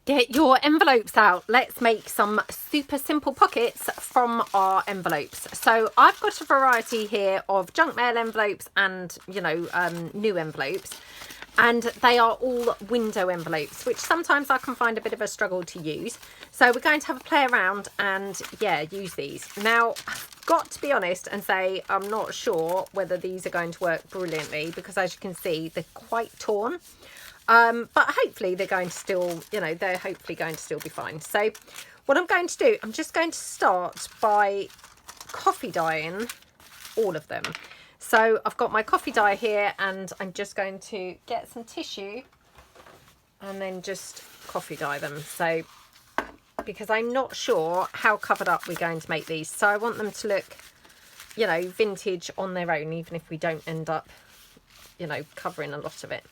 Get your envelopes out. Let's make some super simple pockets from our envelopes. So I've got a variety here of junk mail envelopes and, you know, new envelopes. And they are all window envelopes, which sometimes I can find a bit of a struggle to use. So we're going to have a play around and, yeah, use these. Now, I've got to be honest and say I'm not sure whether these are going to work brilliantly because, as you can see, they're quite torn. But hopefully they're going to still, you know, they're hopefully going to still be fine. So what I'm going to do, I'm just going to start by coffee dyeing all of them. So I've got my coffee dye here and I'm just going to get some tissue and then just coffee dye them. So, because I'm not sure how covered up we're going to make these. So I want them to look, you know, vintage on their own, even if we don't end up, you know, covering a lot of it.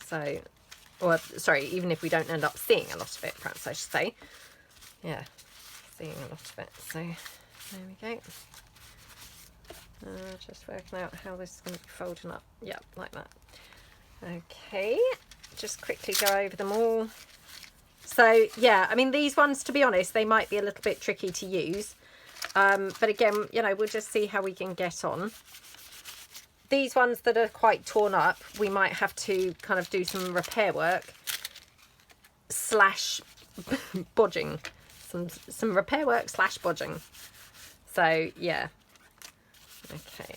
So, or sorry, even if we don't end up seeing a lot of it, perhaps I should say. Yeah, seeing a lot of it. So, there we go. Just working out how this is going to be folding up. Yeah, like that. Okay, just quickly go over them all. So, yeah, I mean, these ones, to be honest, they might be a little bit tricky to use. But again, you know, we'll just see how we can get on. These ones that are quite torn up, we might have to kind of do some repair work slash bodging. Some repair work slash bodging. So, yeah. Okay,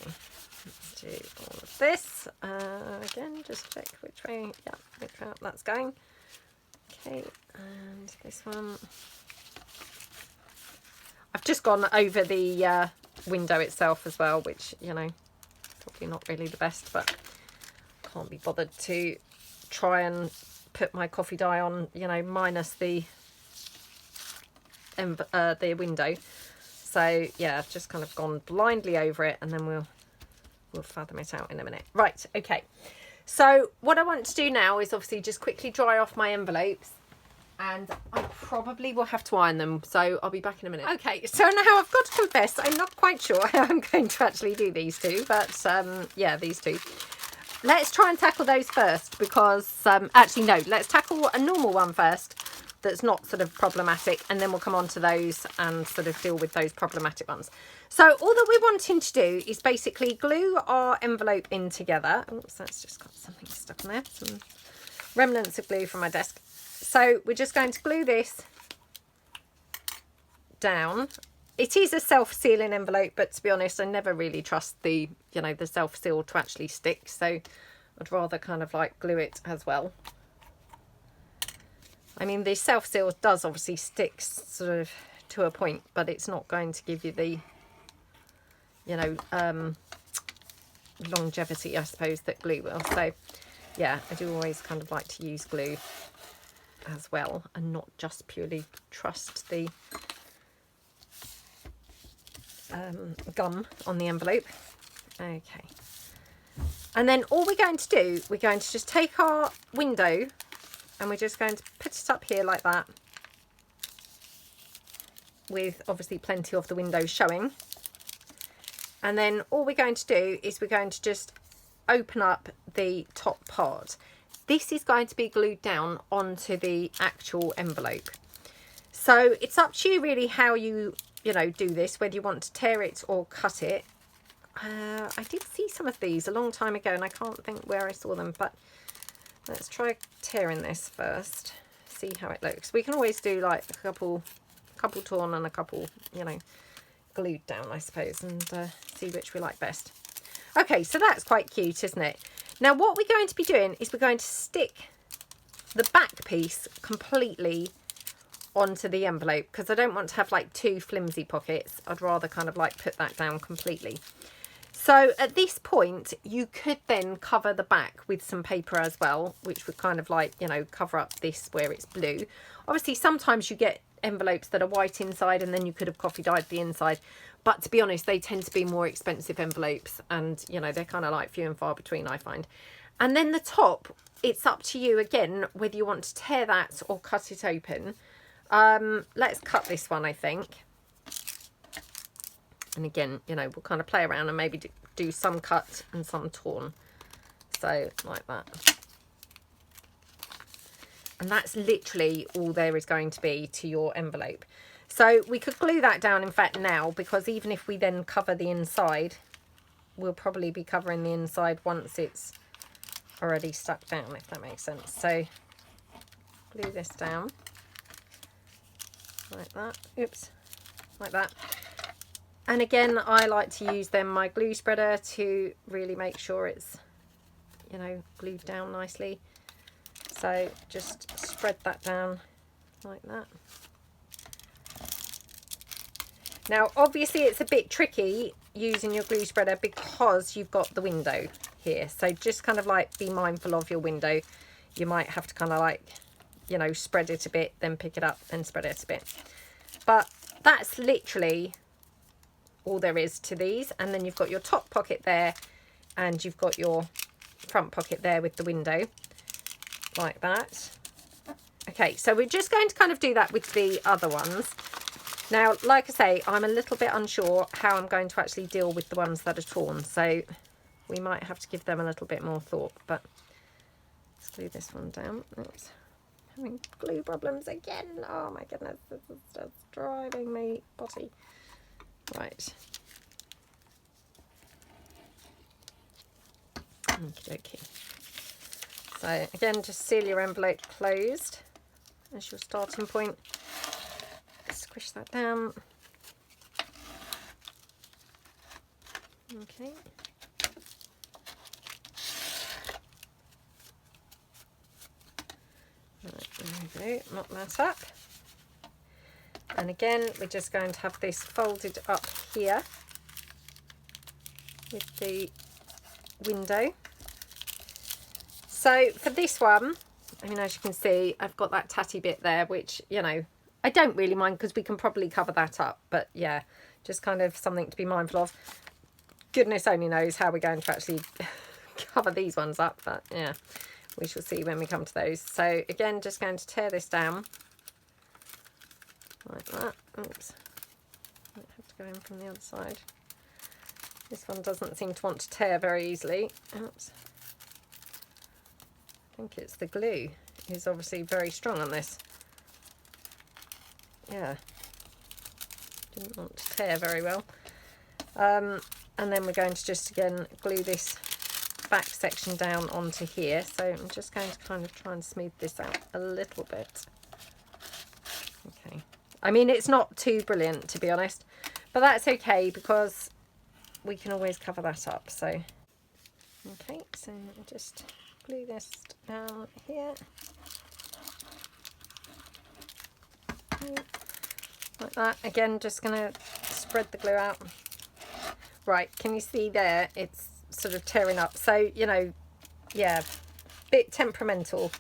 let's do all of this. Again, just check which way, yeah, which way that's going. Okay, and this one. I've just gone over the window itself as well, which, you know, probably not really the best, but can't be bothered to try and put my coffee dye on, you know, minus the window. So yeah, I've just kind of gone blindly over it and then we'll fathom it out in a minute. Right, okay. So what I want to do now is obviously just quickly dry off my envelopes. And I probably will have to iron them, so I'll be back in a minute. Okay, so now I've got to confess, I'm not quite sure how I'm going to actually do these two, but yeah, these two. Let's try and tackle those first because, actually no, let's tackle a normal one first that's not sort of problematic, and then we'll come on to those and sort of deal with those problematic ones. So all that we're wanting to do is basically glue our envelope in together. Oops, that's just got something stuck in there, some remnants of glue from my desk. So we're just going to glue this down. It is a self-sealing envelope, but to be honest, I never really trust the, you know, the self-seal to actually stick. So I'd rather kind of like glue it as well. I mean, the self-seal does obviously stick sort of to a point, but it's not going to give you the, you know, longevity, I suppose, that glue will. So yeah, I do always kind of like to use glue as well and not just purely trust the gum on the envelope. Okay, and then all we're going to do, we're going to just take our window and we're just going to put it up here like that, with obviously plenty of the window showing. And then all we're going to do is we're going to just open up the top part. This is going to be glued down onto the actual envelope. So it's up to you really how you know, do this, whether you want to tear it or cut it. I did see some of these a long time ago and I can't think where I saw them, but let's try tearing this first, see how it looks. We can always do like a couple torn and a couple, you know, glued down, I suppose, and see which we like best. Okay, so that's quite cute, isn't it? Now what we're going to be doing is we're going to stick the back piece completely onto the envelope because I don't want to have like two flimsy pockets. I'd rather kind of like put that down completely. So at this point you could then cover the back with some paper as well, which would kind of like, you know, cover up this where it's blue. Obviously sometimes you get envelopes that are white inside and then you could have coffee dyed the inside, but to be honest they tend to be more expensive envelopes and, you know, they're kind of like few and far between, I find. And then the top, it's up to you again whether you want to tear that or cut it open. Let's cut this one, I think. And again, you know, we'll kind of play around and maybe do some cut and some torn. So like that. And that's literally all there is going to be to your envelope. So we could glue that down, in fact, now, because even if we then cover the inside, we'll probably be covering the inside once it's already stuck down, if that makes sense. So glue this down like that. Oops, like that. And again, I like to use then my glue spreader to really make sure it's, you know, glued down nicely. So just spread that down like that. Now, obviously it's a bit tricky using your glue spreader because you've got the window here. So just kind of like be mindful of your window. You might have to kind of like, you know, spread it a bit, then pick it up and spread it a bit. But that's literally all there is to these. And then you've got your top pocket there and you've got your front pocket there with the window like that. Okay, so we're just going to kind of do that with the other ones. Now, like I say, I'm a little bit unsure how I'm going to actually deal with the ones that are torn, so we might have to give them a little bit more thought, but let's glue this one down. Oops. Having glue problems again. Oh my goodness, this is just driving me potty. Right. Okie dokie. So again, just seal your envelope closed as your starting point. Squish that down. Okay. Right, there we go. Mop that up. And again, we're just going to have this folded up here with the window. So for this one, I mean, as you can see, I've got that tatty bit there, which, you know, I don't really mind because we can probably cover that up. But yeah, just kind of something to be mindful of. Goodness only knows how we're going to actually cover these ones up. But yeah, we shall see when we come to those. So again, just going to tear this down like that. Oops. Might have to go in from the other side. This one doesn't seem to want to tear very easily. Oops. I think it's the glue is obviously very strong on this. Yeah, didn't want to tear very well. And then we're going to just again glue this back section down onto here. So I'm just going to kind of try and smooth this out a little bit. Okay, I mean, it's not too brilliant, to be honest, but that's okay because we can always cover that up. So okay, so just glue this down here. Okay. Like that. Again, just going to spread the glue out. Right, can you see there? It's sort of tearing up. So, you know, yeah, bit temperamental,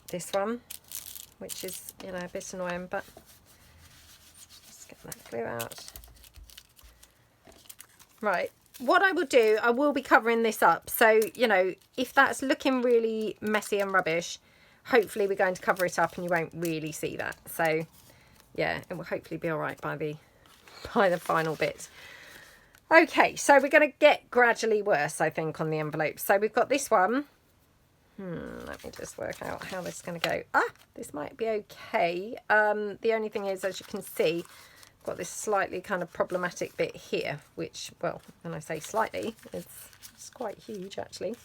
this one, which is, you know, a bit annoying, but just get that glue out. Right, what I will do, I will be covering this up. So, you know, if that's looking really messy and rubbish, hopefully we're going to cover it up and you won't really see that. So yeah, it will hopefully be all right by the final bit. Okay, so we're going to get gradually worse, I think, on the envelope. So we've got this one. Let me just work out how this is going to go. Ah, this might be okay. The only thing is, as you can see, I've got this slightly kind of problematic bit here, which, well, when I say slightly, it's quite huge, actually.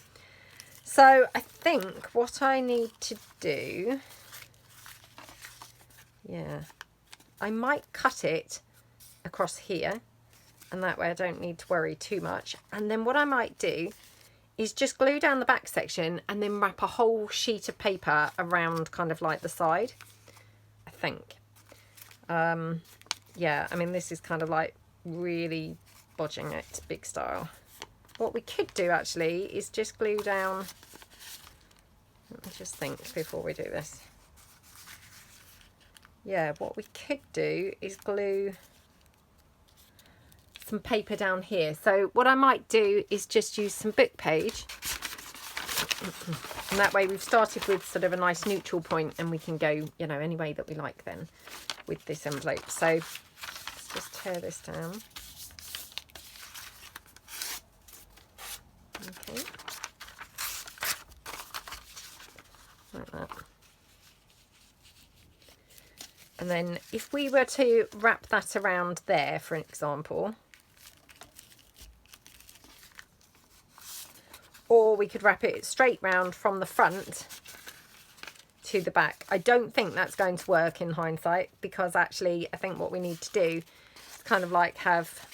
So I think what I need to do, yeah, I might cut it across here, and that way I don't need to worry too much. And then what I might do is just glue down the back section and then wrap a whole sheet of paper around kind of like the side, I think. Yeah, I mean, this is kind of like really bodging it big style. What we could do actually is just glue down, let me just think before we do this. Yeah, what we could do is glue some paper down here. So what I might do is just use some book page, and that way we've started with sort of a nice neutral point and we can go, you know, any way that we like then with this envelope. So let's just tear this down. Okay. like that. And then if we were to wrap that around there, for example, or we could wrap it straight round from the front to the back. I don't think that's going to work in hindsight, because actually I think what we need to do is kind of like have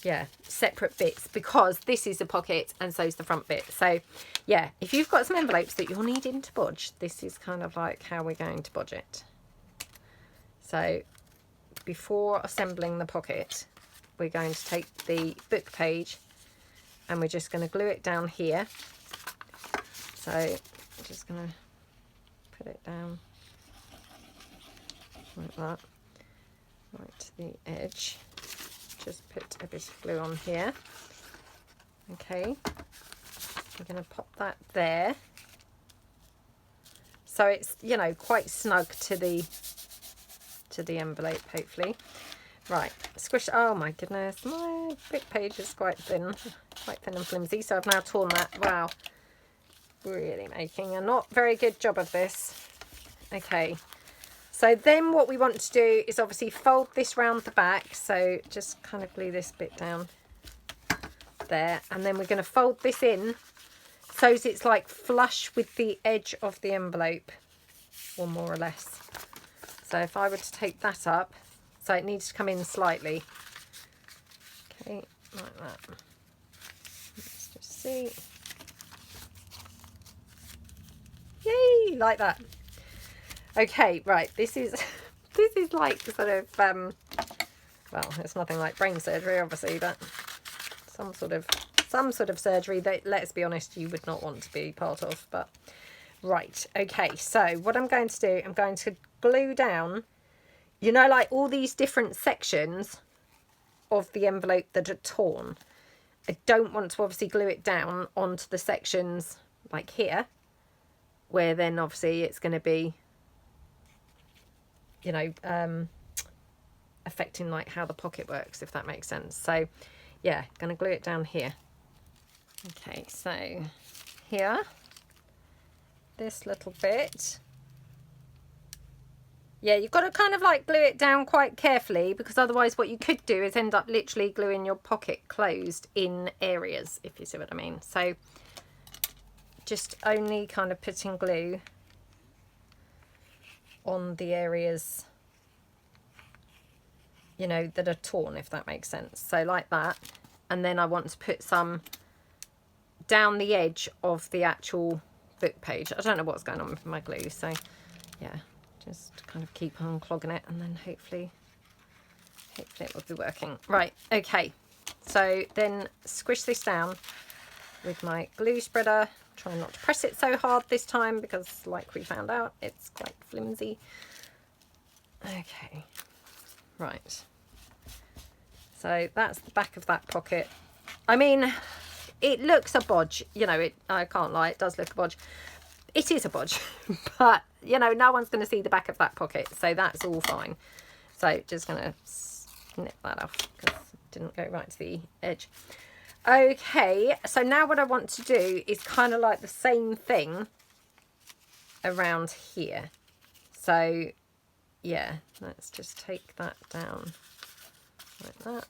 yeah, separate bits, because this is a pocket and so is the front bit. So yeah, if you've got some envelopes that you're needing to bodge, this is kind of like how we're going to bodge it. So before assembling the pocket, we're going to take the book page and we're just going to glue it down here. So I'm just going to put it down like that, right to the edge. Just put a bit of glue on here. Okay, I'm going to pop that there, so it's, you know, quite snug to the envelope, hopefully. Right, squish. Oh my goodness, my book page is quite thin and flimsy, so I've now torn that. Wow, really making a not very good job of this. Okay, so then what we want to do is obviously fold this round the back. So just kind of glue this bit down there, and then we're going to fold this in so it's like flush with the edge of the envelope, or more or less. So if I were to take that up, so it needs to come in slightly. Okay, like that. Let's just see. Yay, like that. Okay, right, this is like sort of well, it's nothing like brain surgery obviously, but some sort of surgery that, let's be honest, you would not want to be part of. But right, okay, so what I'm going to do, I'm going to glue down, you know, like all these different sections of the envelope that are torn. I don't want to obviously glue it down onto the sections like here, where then obviously it's going to be, you know, affecting like how the pocket works, if that makes sense. So yeah, gonna glue it down here. Okay, so here, this little bit, yeah, you've got to kind of like glue it down quite carefully, because otherwise what you could do is end up literally gluing your pocket closed in areas, if you see what I mean. So just only kind of putting glue on the areas, you know, that are torn, if that makes sense. So like that, and then I want to put some down the edge of the actual book page. I don't know what's going on with my glue, so yeah, just kind of keep on clogging it, and then hopefully it will be working. Right, okay, so then squish this down with my glue spreader. Try not to press it so hard this time, because like we found out, it's quite flimsy. Okay, right, so that's the back of that pocket. I mean, it looks a bodge, you know, I can't lie, it does look a bodge. It is a bodge, but you know, no one's going to see the back of that pocket, so that's all fine. So just going to snip that off because it didn't go right to the edge. Okay, so now what I want to do is kind of like the same thing around here. So yeah, let's just take that down like that.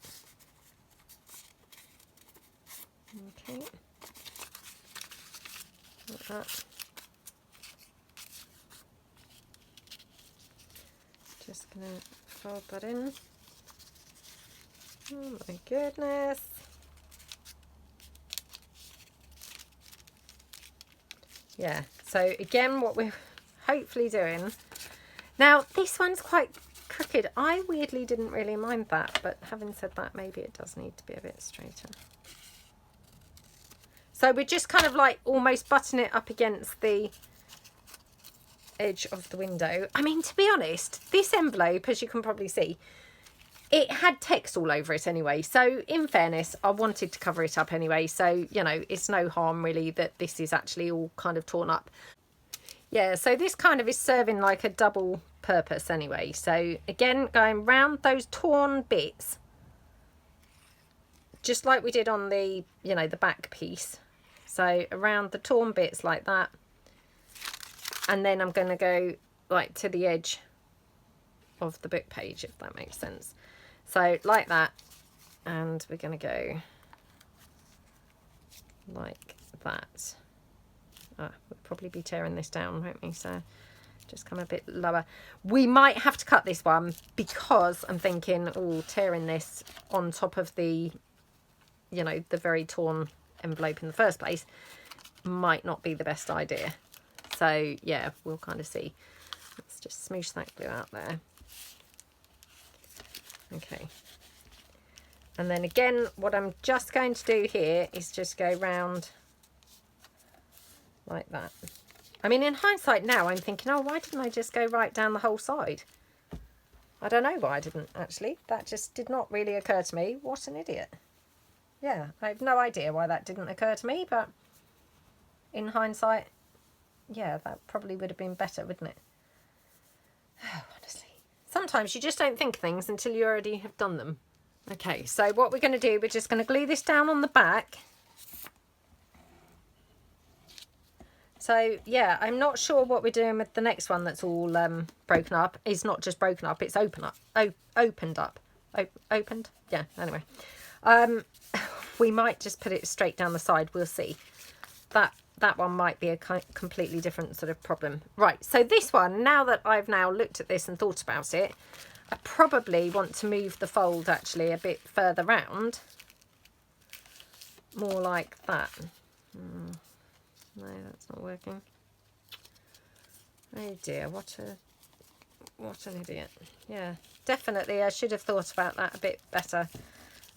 Okay, like that. Just gonna fold that in. Oh my goodness. Yeah, so again, what we're hopefully doing now, this one's quite crooked. I weirdly didn't really mind that, but having said that, maybe it does need to be a bit straighter. So we're just kind of like almost buttoning it up against the edge of the window. I mean, to be honest, this envelope, as you can probably see, it had text all over it anyway. So in fairness, I wanted to cover it up anyway. So, you know, it's no harm really that this is actually all kind of torn up. Yeah, so this kind of is serving like a double purpose anyway. So again, going round those torn bits, just like we did on the, you know, the back piece. So around the torn bits like that. And then I'm going to go like to the edge of the book page, if that makes sense. So like that. And we're going to go like that. We'll probably be tearing this down, won't we? So just come a bit lower. We might have to cut this one because I'm thinking, oh, tearing this on top of the, you know, the very torn envelope in the first place might not be the best idea. So yeah, we'll kind of see. Let's just smoosh that glue out there. Okay. And then again, what I'm just going to do here is just go round like that. I mean, in hindsight now, I'm thinking, oh, why didn't I just go right down the whole side? I don't know why I didn't, actually. That just did not really occur to me. What an idiot. Yeah, I have no idea why that didn't occur to me, but in hindsight, yeah, that probably would have been better, wouldn't it? Oh, honestly. Sometimes you just don't think things until you already have done them. Okay, so what we're going to do, we're just going to glue this down on the back. So, yeah, I'm not sure what we're doing with the next one that's all broken up. It's not just broken up, it's opened up. Opened? Yeah, anyway. We might just put it straight down the side, we'll see. That one might be a completely different sort of problem. Right, so this one, now that I've now looked at this and thought about it, I probably want to move the fold actually a bit further round. More like that. No, that's not working. Oh dear, what an idiot. Yeah, definitely I should have thought about that a bit better.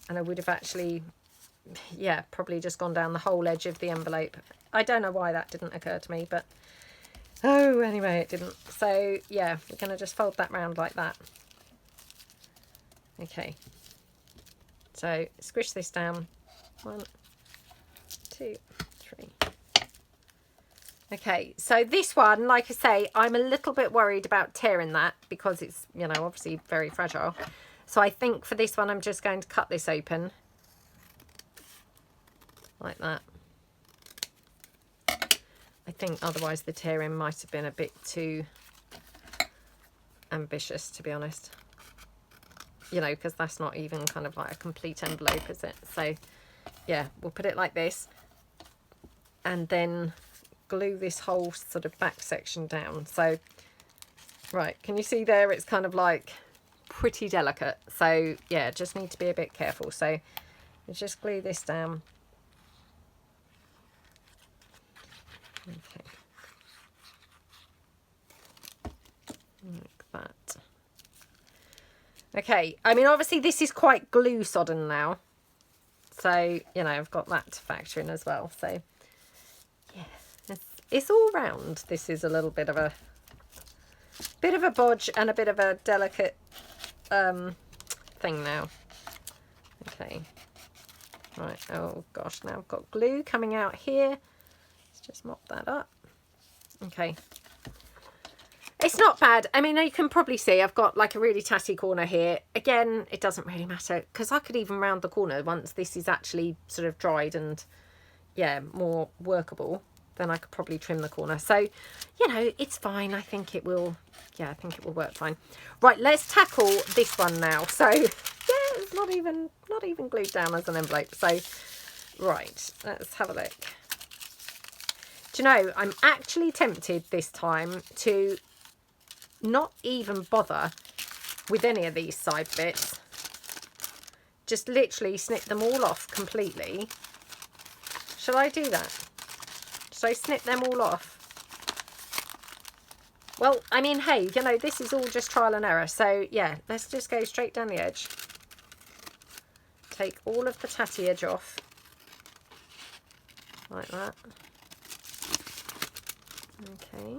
And I would have actually, yeah, probably just gone down the whole edge of the envelope. I don't know why that didn't occur to me, but oh, anyway, it didn't. So yeah, we're going to just fold that round like that. Okay, so squish this down. 1, 2, 3. Okay, so this one, like I say, I'm a little bit worried about tearing that because it's, you know, obviously very fragile. So I think for this one, I'm just going to cut this open like that. I think otherwise the tearing might have been a bit too ambitious, to be honest. You know, because that's not even kind of like a complete envelope, is it? So yeah, we'll put it like this and then glue this whole sort of back section down. So right, can you see there, it's kind of like pretty delicate, so yeah, just need to be a bit careful. So we just glue this down. Okay, like that. Okay, I mean, obviously this is quite glue sodden now, so you know, I've got that to factor in as well. So yeah, it's all round. This is a little bit of a bodge and a bit of a delicate thing now. Okay, right, oh gosh, now I've got glue coming out here. Let's just mop that up. Okay, it's not bad. I mean, you can probably see I've got like a really tatty corner here. Again, it doesn't really matter because I could even round the corner once this is actually sort of dried and yeah, more workable. Then I could probably trim the corner. So, you know, it's fine. I think it will, yeah, I think it will work fine. Right, let's tackle this one now. So, yeah, it's not even glued down as an envelope. So, right, let's have a look. Do you know, I'm actually tempted this time to not even bother with any of these side bits. Just literally snip them all off completely. Shall I do that? Should I snip them all off? Well, I mean, hey, you know, this is all just trial and error. So, yeah, let's just go straight down the edge. Take all of the tatty edge off. Like that. Okay.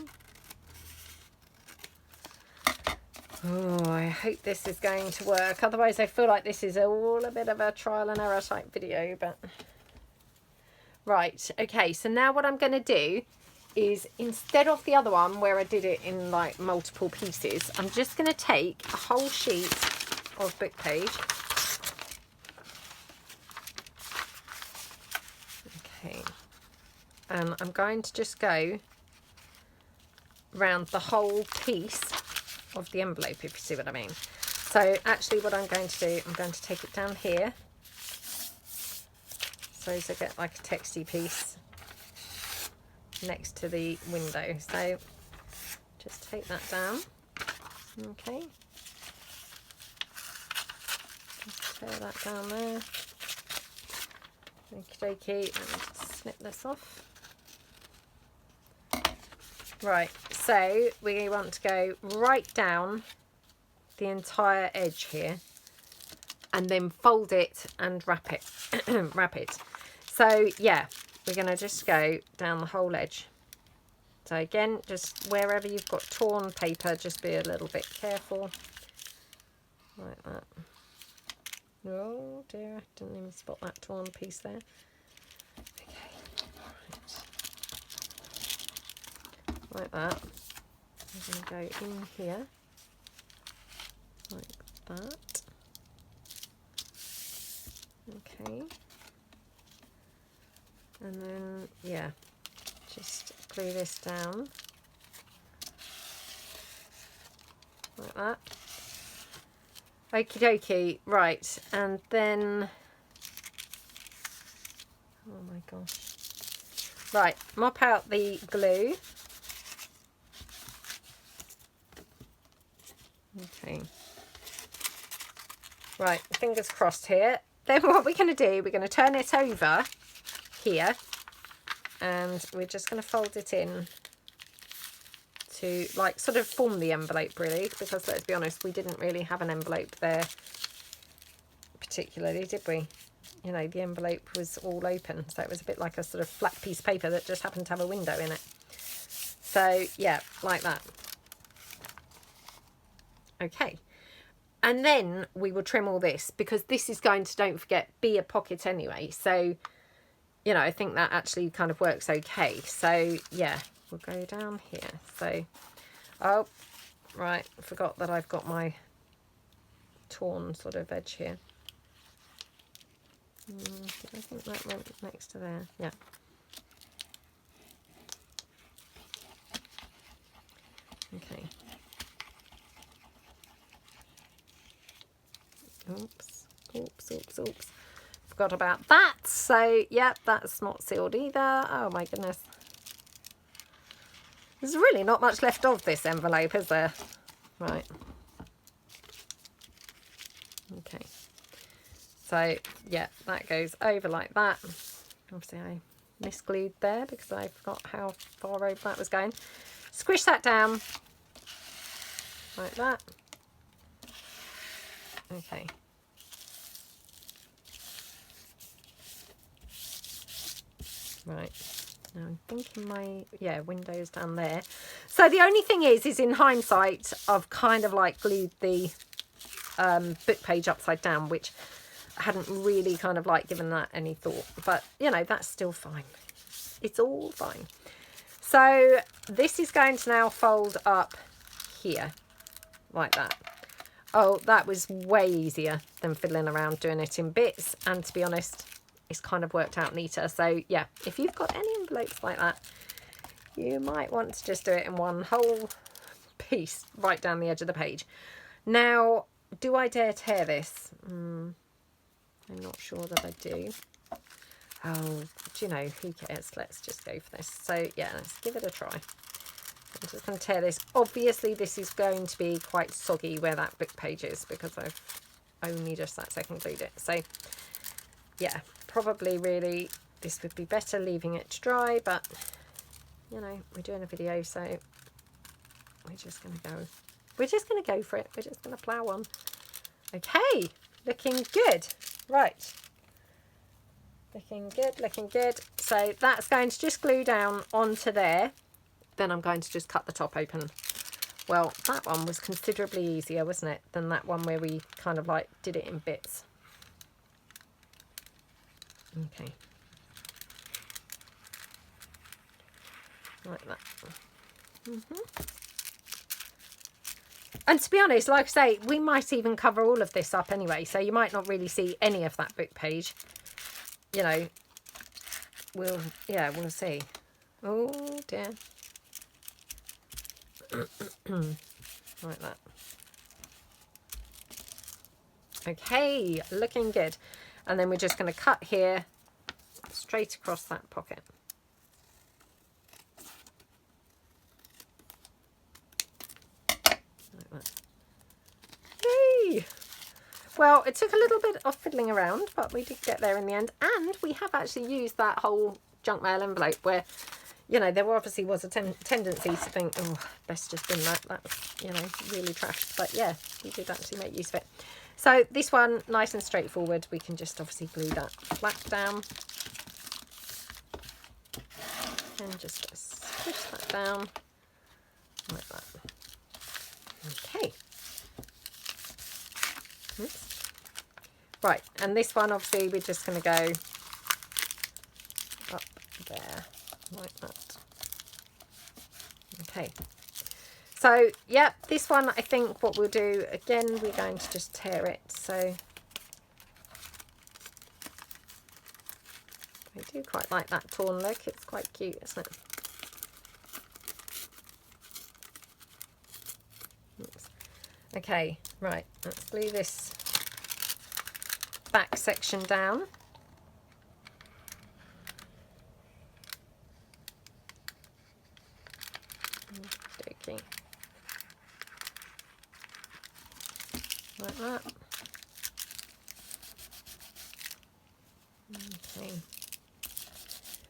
Oh, I hope this is going to work. Otherwise, I feel like this is all a bit of a trial and error type video, but... Right, okay, so now what I'm going to do is, instead of the other one where I did it in like multiple pieces, I'm just going to take a whole sheet of book page. Okay. and I'm going to just go round the whole piece of the envelope, if you see what I mean. So actually what I'm going to do, I'm going to take it down here so as I get like a texty piece next to the window. So just take that down. Okay, just tear that down there. Okie dokie, and snip this off. Right, so we want to go right down the entire edge here and then fold it and wrap it. Wrap it. So yeah, we're going to just go down the whole edge. So again, just wherever you've got torn paper, just be a little bit careful. Like that. Oh dear, I didn't even spot that torn piece there. Okay, right. Like that. I'm going to go in here. Like that. Okay. And then, yeah, just glue this down. Like that. Okie dokie, right, and then, oh my gosh, right, mop out the glue. Okay, right, fingers crossed here. Then what we're going to do, we're going to turn it over here, and we're just going to fold it in to like sort of form the envelope really, because let's be honest, we didn't really have an envelope there particularly, did we? You know, the envelope was all open, so it was a bit like a sort of flat piece of paper that just happened to have a window in it. So yeah, like that. Okay, and then we will trim all this, because this is going to, don't forget, be a pocket anyway, so you know, I think that actually kind of works okay. So yeah, we'll go down here. So, oh, right, I forgot that I've got my torn sort of edge here. I think that went next to there. Yeah. Okay. Oops, oops, oops, oops. Forgot about that. So, yeah, that's not sealed either. Oh my goodness. There's really not much left of this envelope, is there? Right. Okay. So, yeah, that goes over like that. Obviously, I misglued there because I forgot how far over that was going. Squish that down like that. Okay. Right. Now I'm thinking my, yeah, window's down there. So the only thing is in hindsight, I've kind of like glued the book page upside down, which I hadn't really kind of like given that any thought. But, you know, that's still fine. It's all fine. So this is going to now fold up here like that. Oh, that was way easier than fiddling around doing it in bits. And to be honest, it's kind of worked out neater. So yeah, if you've got any envelopes like that, you might want to just do it in one whole piece right down the edge of the page. Now, do I dare tear this? I'm not sure that I do. Oh, do you know, who cares? Let's just go for this. So yeah, let's give it a try. I'm just going to tear this. Obviously, this is going to be quite soggy where that book page is, because I've only just that second glued it. So yeah, probably really this would be better leaving it to dry, but you know, we're doing a video, so we're just going to go. We're just going to go for it. We're just going to plow on. Okay, looking good. Right. Looking good, looking good. So that's going to just glue down onto there. Then I'm going to just cut the top open. Well, that one was considerably easier, wasn't it, than that one where we kind of like did it in bits. Okay. Like that. And to be honest, like I say, we might even cover all of this up anyway, so you might not really see any of that book page. You know, we'll see. Oh dear. Like that. Okay, looking good. And then we're just going to cut here straight across that pocket. Like that. Yay! Well, it took a little bit of fiddling around, but we did get there in the end. And we have actually used that whole junk mail envelope where, you know, there obviously was a tendency to think, oh, best just bin that. That's, you know, really trashed. But yeah, we did actually make use of it. So this one, nice and straightforward. We can just obviously glue that flat down. And just squish that down like that. Okay. Oops. Right, and this one obviously we're just going to go up there like that. Okay. So yeah, this one I think what we'll do again, we're going to just tear it. So I do quite like that torn look. It's quite cute, isn't it? Oops. Okay, right, let's glue this back section down. Okay. Like that. Okay.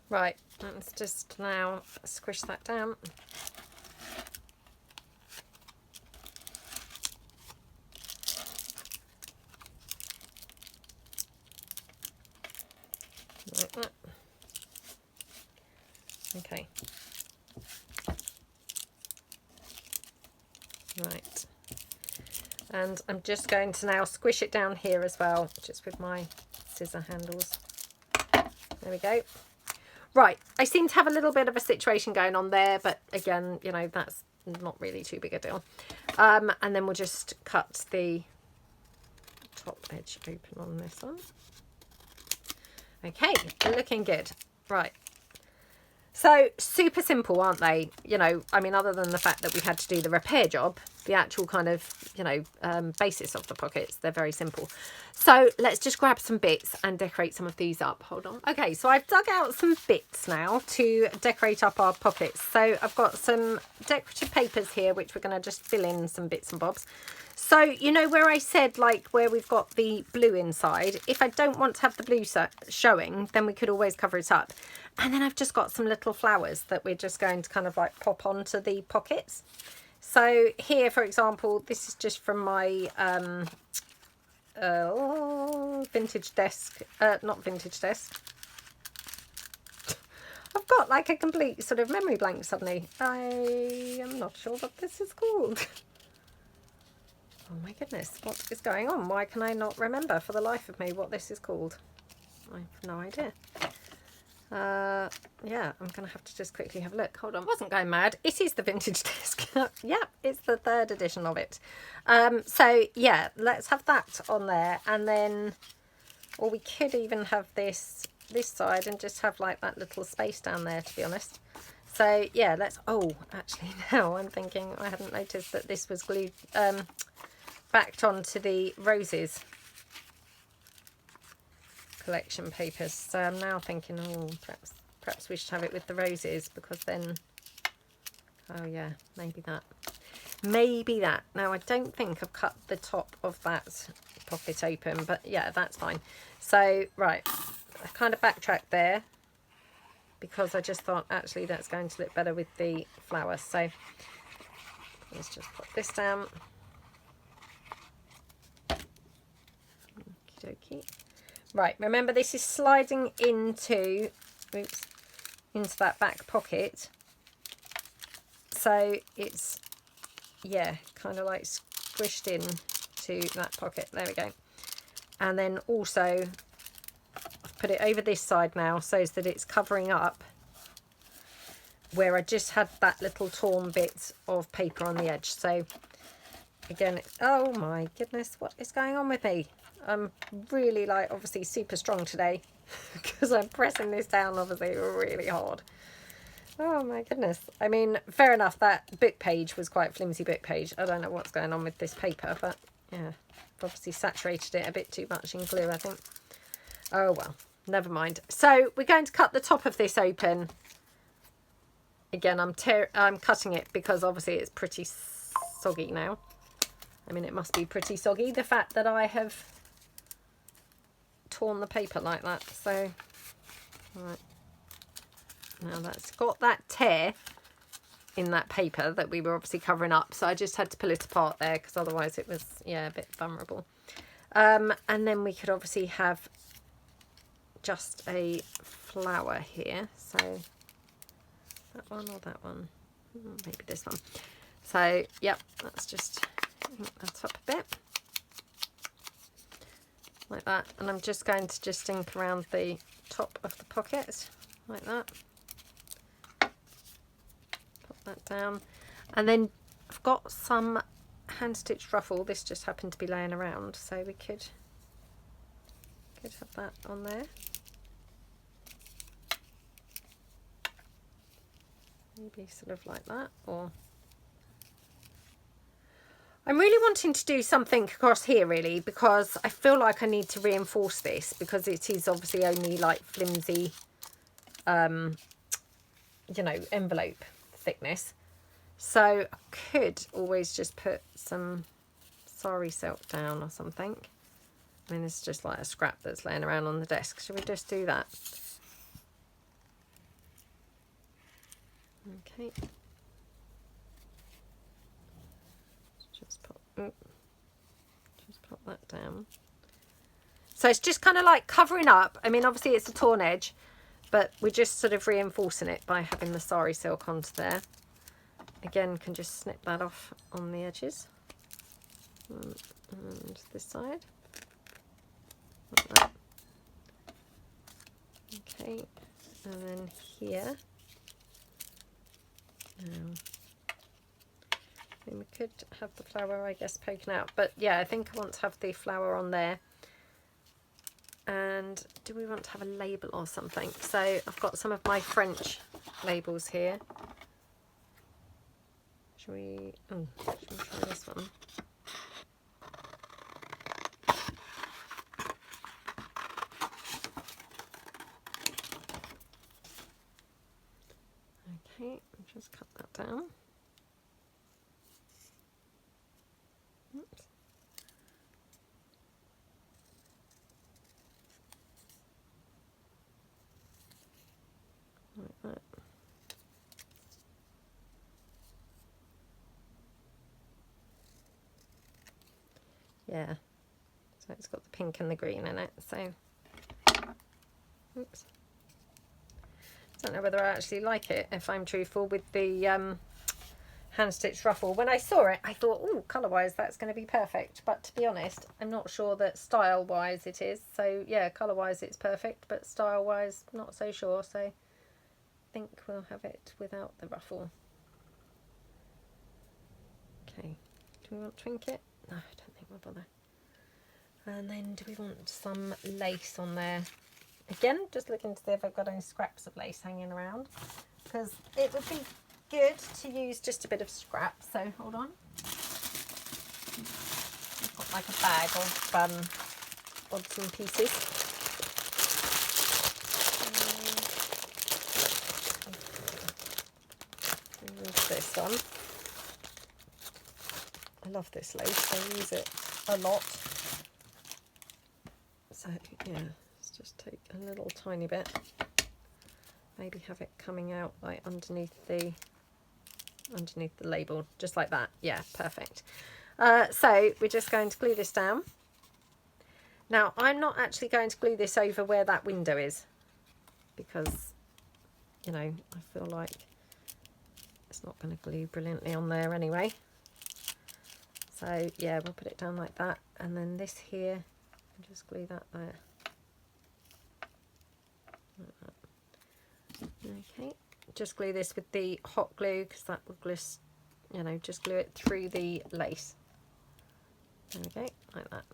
Right, let's just now squish that down. Like that. Okay. Right. And I'm just going to now squish it down here as well, just with my scissor handles. There we go. Right, I seem to have a little bit of a situation going on there, but again, you know, that's not really too big a deal. And then we'll just cut the top edge open on this one. Okay, looking good. Right. So super simple, aren't they? You know, I mean, other than the fact that we had to do the repair job, the actual kind of, you know, basis of the pockets, they're very simple. So let's just grab some bits and decorate some of these up. Hold on. Okay, so I've dug out some bits now to decorate up our pockets. So I've got some decorative papers here, which we're going to just fill in some bits and bobs. So, you know, where I said, like, where we've got the blue inside, if I don't want to have the blue showing, then we could always cover it up. And then I've just got some little flowers that we're just going to kind of like pop onto the pockets. So here, for example, this is just from my vintage desk, not vintage desk. I've got like a complete sort of memory blank suddenly. I am not sure what this is called. Oh my goodness, what is going on? Why can I not remember for the life of me what this is called? I have no idea. Yeah, I'm going to have to just quickly have a look. Hold on, wasn't going mad. It is the vintage desk. Yeah, it's the 3rd edition of it. So yeah, let's have that on there. And then, or we could even have this side and just have like that little space down there, to be honest. So yeah, let's, oh, actually now I'm thinking I hadn't noticed that this was glued, backed onto the roses collection papers. So I'm now thinking, oh, perhaps we should have it with the roses, because then, oh yeah, maybe that. Now I don't think I've cut the top of that pocket open, but yeah, that's fine. So right, I kind of backtracked there because I just thought actually that's going to look better with the flowers. So let's just put this down. Okie dokie. Right, remember this is sliding into, oops, into that back pocket. So it's, yeah, kind of like squished in to that pocket. There we go. And then also I've put it over this side now so that it's covering up where I just had that little torn bit of paper on the edge. So again, oh my goodness, what is going on with me? I'm really, like, obviously super strong today because I'm pressing this down obviously really hard. Oh my goodness. I mean, fair enough, that book page was quite flimsy book page. I don't know what's going on with this paper, but yeah, I've obviously saturated it a bit too much in glue, I think. Oh well, never mind. So we're going to cut the top of this open. Again, I'm cutting it because obviously it's pretty soggy now. I mean, it must be pretty soggy, the fact that I have torn the paper like that. So, right. Now that's got that tear in that paper that we were obviously covering up. So I just had to pull it apart there because otherwise it was, yeah, a bit vulnerable. And then we could obviously have just a flower here. So that one or that one? Maybe this one. So, yep, let's just ink that up a bit. Like that. And I'm just going to just ink around the top of the pocket like that. That down, and then I've got some hand stitched ruffle. This just happened to be laying around, so we could have that on there. Maybe sort of like that, or I'm really wanting to do something across here really, because I feel like I need to reinforce this because it is obviously only like flimsy, you know, envelope thickness. So I could always just put some sari silk down or something. I mean, it's just like a scrap that's laying around on the desk. Should we just do that? Okay. Just pop that down. So it's just kind of like covering up. I mean, obviously it's a torn edge, but we're just sort of reinforcing it by having the sari silk onto there. Again, can just snip that off on the edges. And this side. Like that. Okay, and then here. And we could have the flower, I guess, poking out. But yeah, I think I want to have the flower on there. And do we want to have a label or something? So I've got some of my French labels here. Should we try this one? Okay, I'll just cut that down. Oops. Like that. Yeah, so it's got the pink and the green in it, so oops. Don't know whether I actually like it, if I'm truthful, with the hand stitched ruffle. When I saw it, I thought, oh, colour wise that's going to be perfect, but to be honest, I'm not sure that style wise it is. So yeah, colour wise it's perfect, but style wise not so sure, so I think we'll have it without the ruffle. Okay, do we want to ink it? No, I don't think we'll bother. And then do we want some lace on there? Again, just looking to see if I've got any scraps of lace hanging around, because it would be good to use just a bit of scrap. So hold on. I've got like a bag of odds and pieces. Use this one. I love this lace, I use it a lot. So yeah, let's just take a little tiny bit. Maybe have it coming out like underneath the label, just like that. Yeah, perfect. So we're just going to glue this down. Now I'm not actually going to glue this over where that window is, because you know, I feel like it's not going to glue brilliantly on there anyway. So yeah, we'll put it down like that, and then this here, I'll just glue that there. Like that. Okay, just glue this with the hot glue, because that will glist, you know, just glue it through the lace. There we go, like that.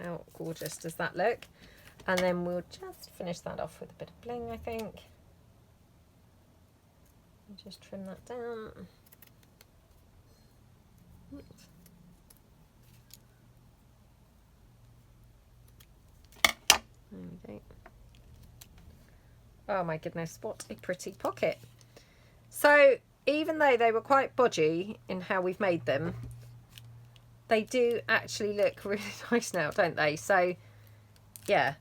How gorgeous does that look? And then we'll just finish that off with a bit of bling, I think. And just trim that down. Oops. There we go. Oh my goodness, what a pretty pocket. So even though they were quite bodgy in how we've made them, they do actually look really nice now, don't they? So yeah,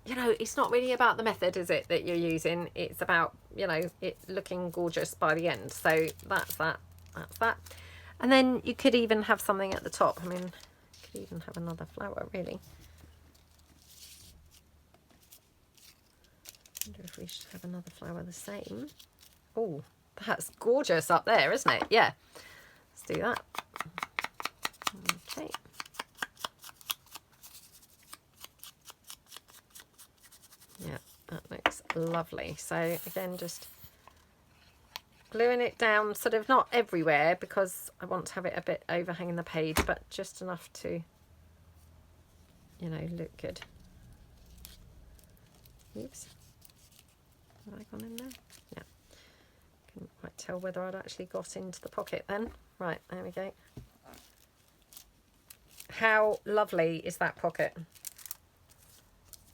you know, it's not really about the method, is it, that you're using? It's about, you know, it looking gorgeous by the end. So that's that, that's that. And then you could even have something at the top. I mean, you could even have another flower, really. I wonder if we should have another flower the same. Oh, that's gorgeous up there, isn't it? Yeah, let's do that. Okay. Yeah, that looks lovely. So again, just gluing it down, sort of not everywhere because I want to have it a bit overhanging the page, but just enough to, you know, look good. Oops. Have I gone in there? Yeah. Couldn't quite tell whether I'd actually got into the pocket then. Right, there we go. How lovely is that pocket?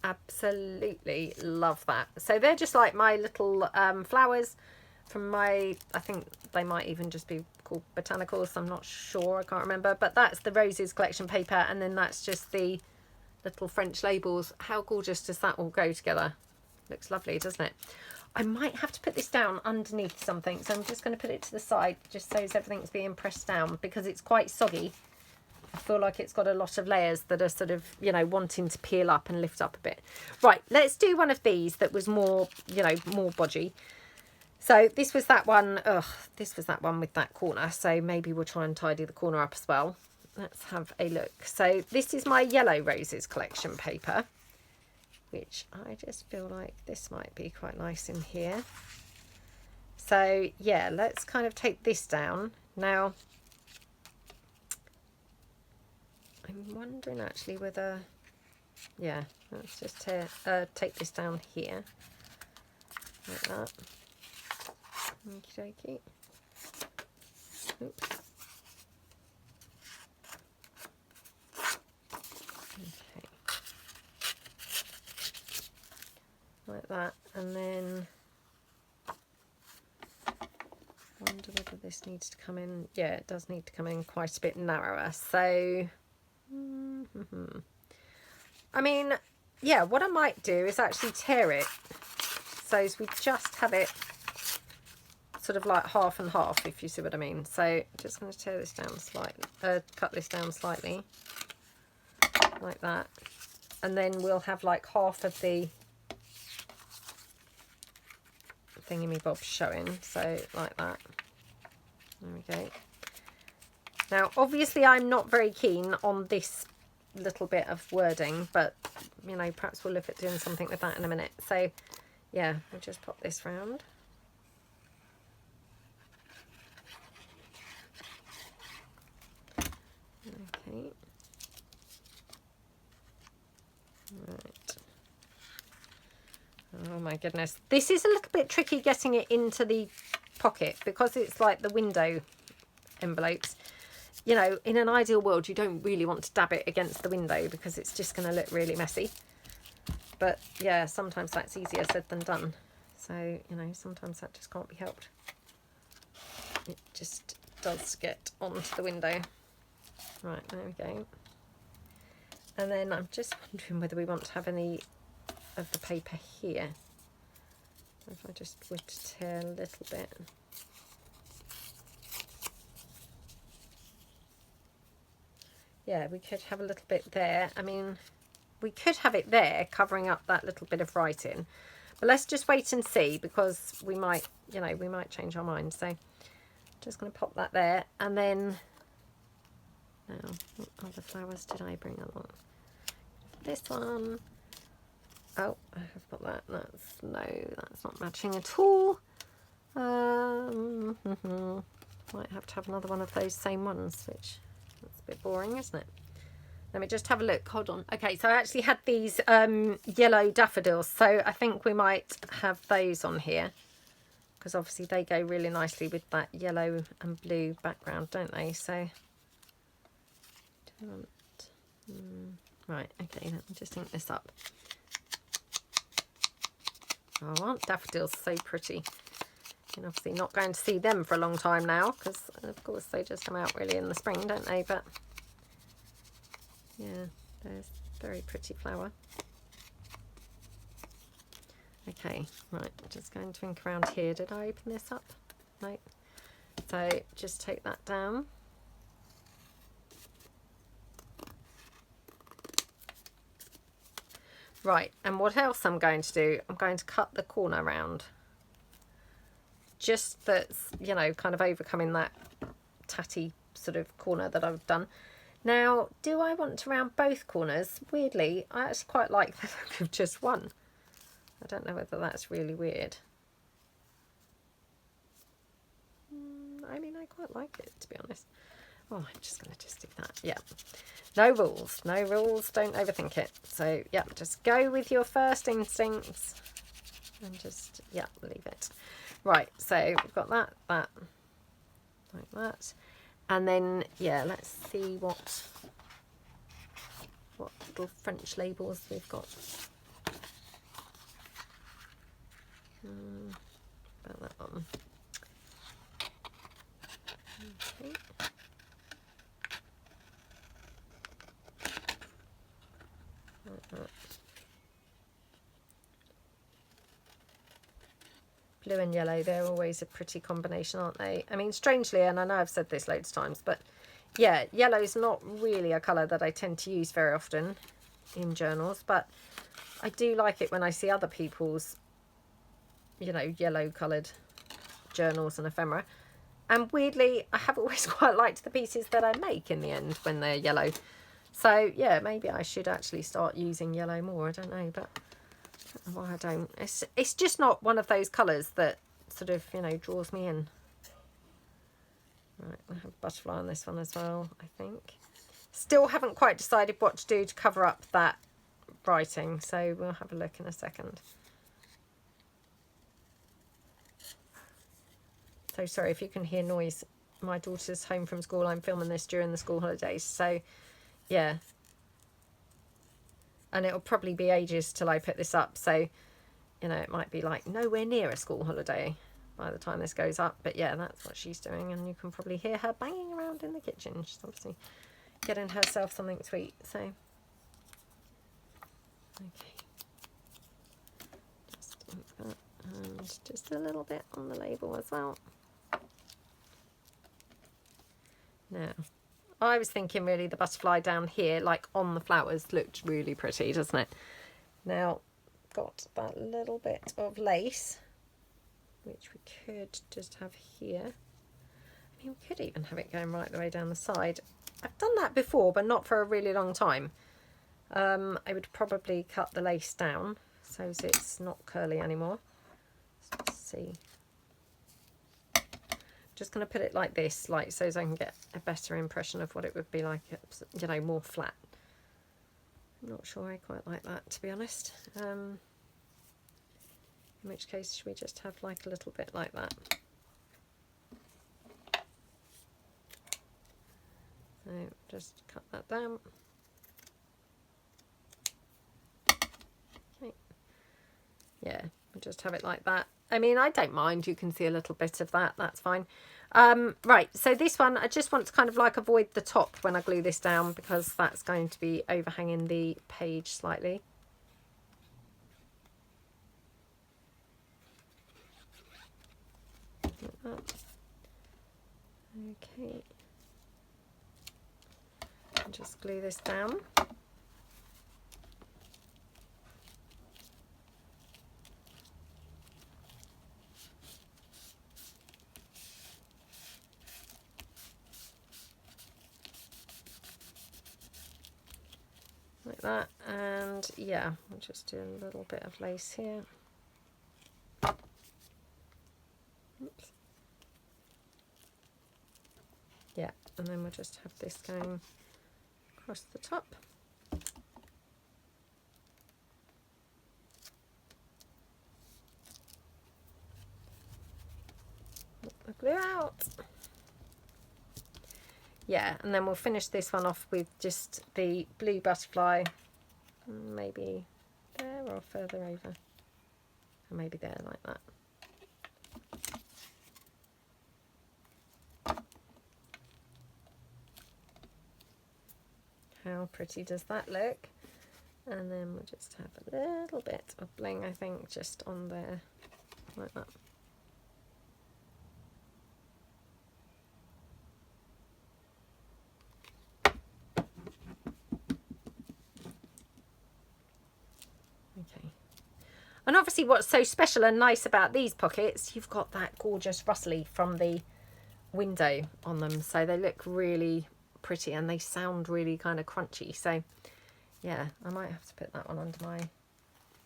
Absolutely love that. So they're just like my little flowers from my, I think they might even just be called botanicals, I'm not sure, I can't remember, but that's the roses collection paper, and then that's just the little French labels. How gorgeous does that all go together? Looks lovely, doesn't it? I might have to put this down underneath something, so I'm just going to put it to the side just so everything's being pressed down because it's quite soggy. I feel like it's got a lot of layers that are sort of, you know, wanting to peel up and lift up a bit. Right, let's do one of these that was more, you know, more bodgy. So this was that one. Ugh, this was that one with that corner. So maybe we'll try and tidy the corner up as well. Let's have a look. So this is my yellow roses collection paper, which I just feel like this might be quite nice in here. So yeah, let's kind of take this down. Now, I'm wondering actually whether, yeah, let's just take this down here, like that. Okie dokie. Oops. Okay. Like that, and then I wonder whether this needs to come in. Yeah, it does need to come in quite a bit narrower. So, I mean, yeah, what I might do is actually tear it. So as we just have it sort of like half and half, if you see what I mean. So just going to tear this down slightly, cut this down slightly, like that. And then we'll have like half of the thingy-me-bob showing, so like that. There we go. Now obviously I'm not very keen on this little bit of wording, but you know, perhaps we'll look at doing something with that in a minute. So yeah, we'll just pop this round. Okay. Right. Oh my goodness. This is a little bit tricky getting it into the pocket because it's like the window envelopes. You know, in an ideal world, you don't really want to dab it against the window because it's just going to look really messy. But yeah, sometimes that's easier said than done. So, you know, sometimes that just can't be helped. It just does get onto the window. Right, there we go. And then I'm just wondering whether we want to have any of the paper here. If I just would tear a little bit. Yeah, we could have a little bit there. I mean, we could have it there covering up that little bit of writing. But let's just wait and see because we might, you know, we might change our mind. So just going to pop that there. And then, now, what other flowers did I bring along? This one. Oh, I have got that. That's, no, that's not matching at all. Might have to have another one of those same ones, which that's a bit boring, isn't it? Let me just have a look. Hold on. Okay, so I actually had these yellow daffodils, so I think we might have those on here, because obviously they go really nicely with that yellow and blue background, don't they? So, right, okay, let me just ink this up. Oh, aren't daffodils so pretty? You're obviously not going to see them for a long time now, because of course they just come out really in the spring, don't they? But yeah, there's a very pretty flower. Okay, right, just going to ink around here. Did I open this up? No. So just take that down. Right, and what else I'm going to do? I'm going to cut the corner round. Just that's, you know, kind of overcoming that tatty sort of corner that I've done. Now, do I want to round both corners? Weirdly, I actually quite like the look of just one. I don't know whether that's really weird. I mean, I quite like it, to be honest. Oh, I'm just going to just do that. Yeah. No rules. No rules. Don't overthink it. So, yeah, just go with your first instincts. And just, yeah, leave it. Right, so we've got that, like that. And then, yeah, let's see what little French labels we've got. About that one. Okay. Like that. Blue and yellow, they're always a pretty combination, aren't they? I mean, strangely, and I know I've said this loads of times, but yeah, yellow's not really a colour that I tend to use very often in journals, but I do like it when I see other people's, you know, yellow coloured journals and ephemera. And weirdly, I have always quite liked the pieces that I make in the end when they're yellow. So yeah, maybe I should actually start using yellow more. I don't know, but I don't know why I don't. It's just not one of those colours that sort of, you know, draws me in. Right, I have butterfly on this one as well, I think. Still haven't quite decided what to do to cover up that writing, so we'll have a look in a second. So sorry if you can hear noise. My daughter's home from school. I'm filming this during the school holidays, so yeah. And it'll probably be ages till I put this up, so you know, it might be like nowhere near a school holiday by the time this goes up, but yeah, that's what she's doing, and you can probably hear her banging around in the kitchen. She's obviously getting herself something to eat. So okay, just ink that, and just a little bit on the label as well. Now, I was thinking really the butterfly down here, like on the flowers, looked really pretty, doesn't it? Now, got that little bit of lace, which we could just have here. I mean, we could even have it going right the way down the side. I've done that before, but not for a really long time. I would probably cut the lace down so that it's not curly anymore. Let's see. Just going to put it like this, like so as I can get a better impression of what it would be like, you know, more flat. I'm not sure I quite like that, to be honest. In which case, should we just have like a little bit like that? So just cut that down. Okay. Yeah, we'll just have it like that. I mean, I don't mind. You can see a little bit of that. That's fine. Right, so this one, I just want to kind of like avoid the top when I glue this down, because that's going to be overhanging the page slightly. Like that. Okay. And just glue this down. Like that, and yeah, we'll just do a little bit of lace here. Oops. Yeah, and then we'll just have this going across the top. Get the glue out. Yeah, and then we'll finish this one off with just the blue butterfly, maybe there or further over, or maybe there, like that. How pretty does that look? And then we'll just have a little bit of bling, I think, just on there, like that. Okay. And obviously what's so special and nice about these pockets, you've got that gorgeous rustly from the window on them, so they look really pretty and they sound really kind of crunchy. So yeah, I might have to put that one under my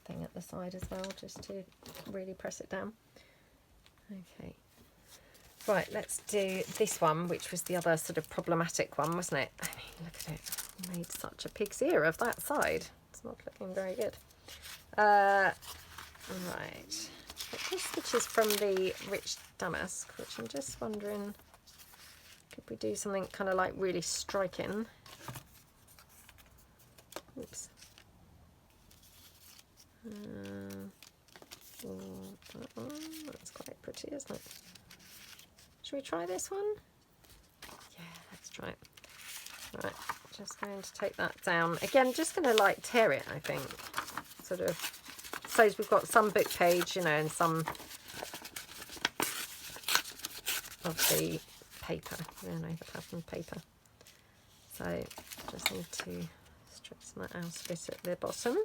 thing at the side as well, just to really press it down. Okay, right, let's do this one, which was the other sort of problematic one, wasn't it? I mean, look at it, I made such a pig's ear of that side. It's not looking very good. Right, which is from the Rich Damask, which I'm just wondering, could we do something kind of like really striking? Oops. That one, that's quite pretty, isn't it? Should we try this one? Yeah, let's try it. Right, just going to take that down. Again, just going to like tear it, I think. Sort of, suppose we've got some book page, you know, and some of the paper, you know, the pattern paper. So just need to straighten that out a bit at the bottom.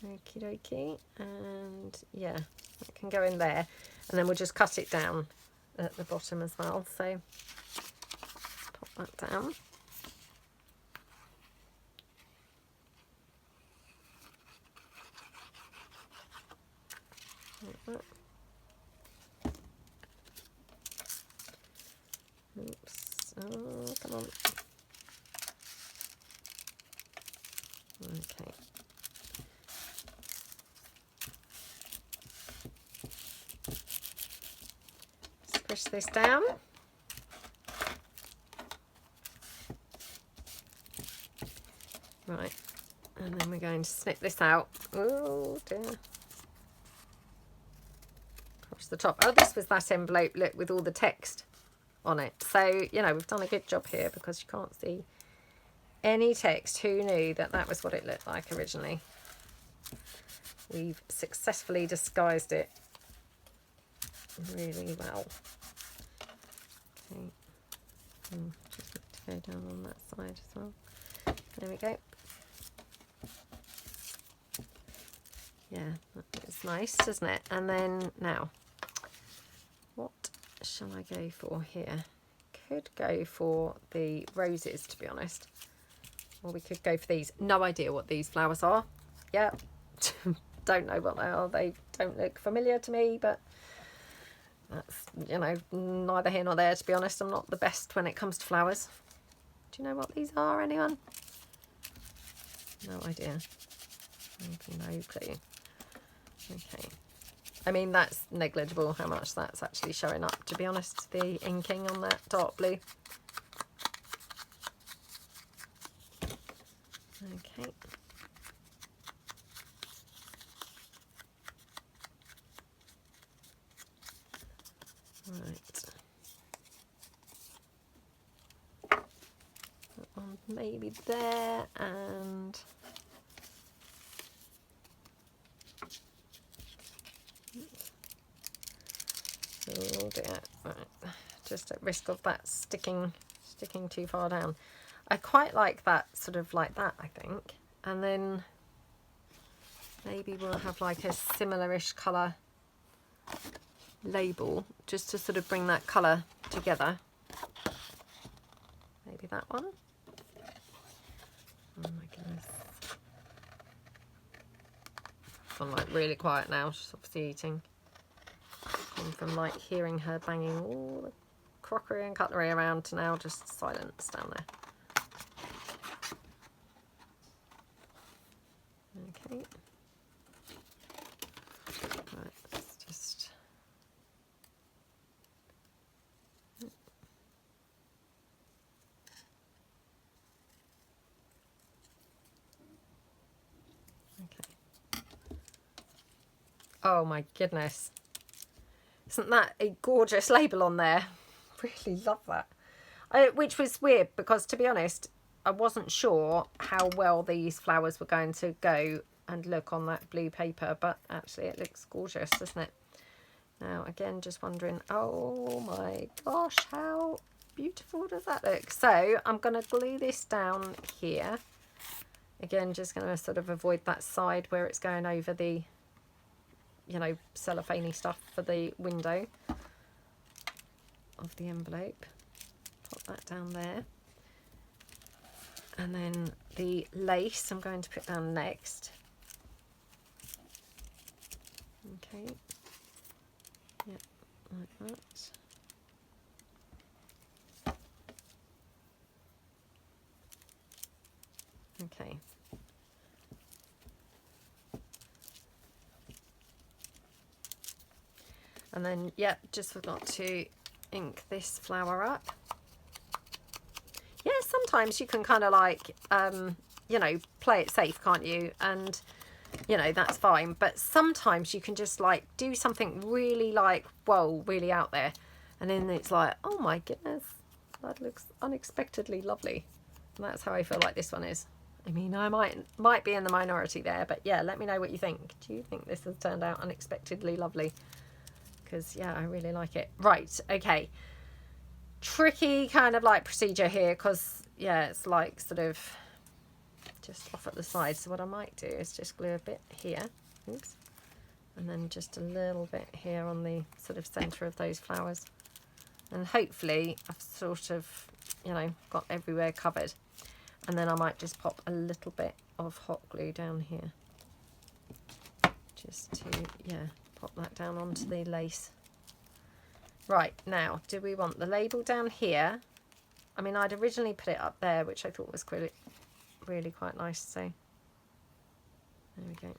Okie dokie, and yeah, it can go in there, and then we'll just cut it down at the bottom as well. So pop that down. Like that. Oops. Oh, come on. Okay. Push this down. Right, and then we're going to snip this out. Oh dear. Across the top. Oh, this was that envelope, look, with all the text on it. So, you know, we've done a good job here because you can't see any text. Who knew that that was what it looked like originally? We've successfully disguised it really well. Okay, just need to go down on that side as well. There we go. Yeah, that's nice, doesn't it? And then now, what shall I go for here? Could go for the roses, to be honest, or we could go for these. No idea what these flowers are. Yeah, don't know what they are. They don't look familiar to me, but that's, you know, neither here nor there, to be honest. I'm not the best when it comes to flowers. Do you know what these are, anyone? No idea. No clue. Okay. I mean, that's negligible how much that's actually showing up, to be honest, the inking on that dark blue. Okay. Right. That one maybe there, and oh dear. Right. Just at risk of that sticking too far down. I quite like that, sort of like that, I think. And then maybe we'll have like a similar-ish colour label, just to sort of bring that colour together. Maybe that one. Oh my goodness. I'm like really quiet now, she's obviously eating. And from like hearing her banging all the crockery and cutlery around to now just silence down there. Okay. Right, let's just... Okay. Oh my goodness. Isn't that a gorgeous label on there? Really love that. Which was weird because, to be honest, I wasn't sure how well these flowers were going to go and look on that blue paper, but actually it looks gorgeous, doesn't it? Now, again, just wondering, oh my gosh, how beautiful does that look? So I'm going to glue this down here. Again, just going to sort of avoid that side where it's going over the, you know, cellophane stuff for the window of the envelope. Pop that down there. And then the lace I'm going to put down next. Okay. Yep, like that. Okay. And then, yeah, just forgot to ink this flower up. Yeah, sometimes you can kind of like, you know, play it safe, can't you? And, you know, that's fine. But sometimes you can just like do something really like, whoa, really out there. And then it's like, oh my goodness, that looks unexpectedly lovely. And that's how I feel like this one is. I mean, I might be in the minority there, but yeah, let me know what you think. Do you think this has turned out unexpectedly lovely? Because, yeah, I really like it. Right, okay. Tricky kind of like procedure here because, yeah, it's like sort of just off at the side. So what I might do is just glue a bit here. Oops. And then just a little bit here on the sort of centre of those flowers. And hopefully I've sort of, you know, got everywhere covered. And then I might just pop a little bit of hot glue down here. Just to, yeah, pop that down onto the lace. Right, now, do we want the label down here? I mean, I'd originally put it up there, which I thought was really quite nice. So, there we go.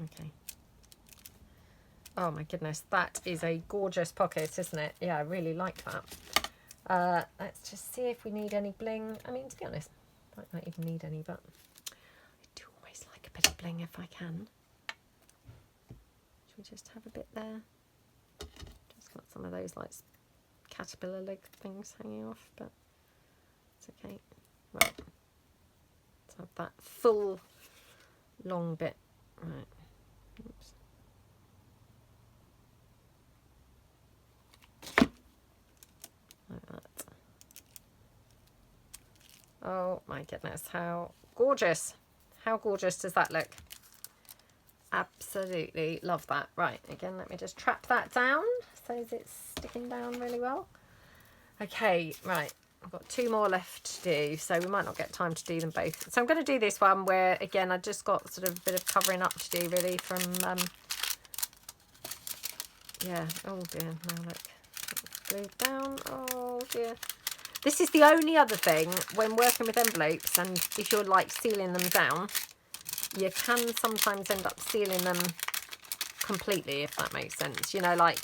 Okay. Oh my goodness, that is a gorgeous pocket, isn't it? Yeah, I really like that. Let's just see if we need any bling. I mean, to be honest, I might not even need any, but I do always like a bit of bling if I can. Should we just have a bit there? Just got some of those like caterpillar leg things hanging off, but it's okay. Right. Let's have that full long bit. Right. Oops. Like that. Oh my goodness, how gorgeous. How gorgeous does that look? Absolutely love that. Right, again, let me just trap that down so it's sticking down really well. Okay, right, I've got 2 more left to do, so we might not get time to do them both. So I'm going to do this one where, again, I just got sort of a bit of covering up to do really from, yeah, oh dear, now look, glued down, oh dear. This is the only other thing when working with envelopes, and if you're like sealing them down, you can sometimes end up sealing them completely, if that makes sense. You know, like,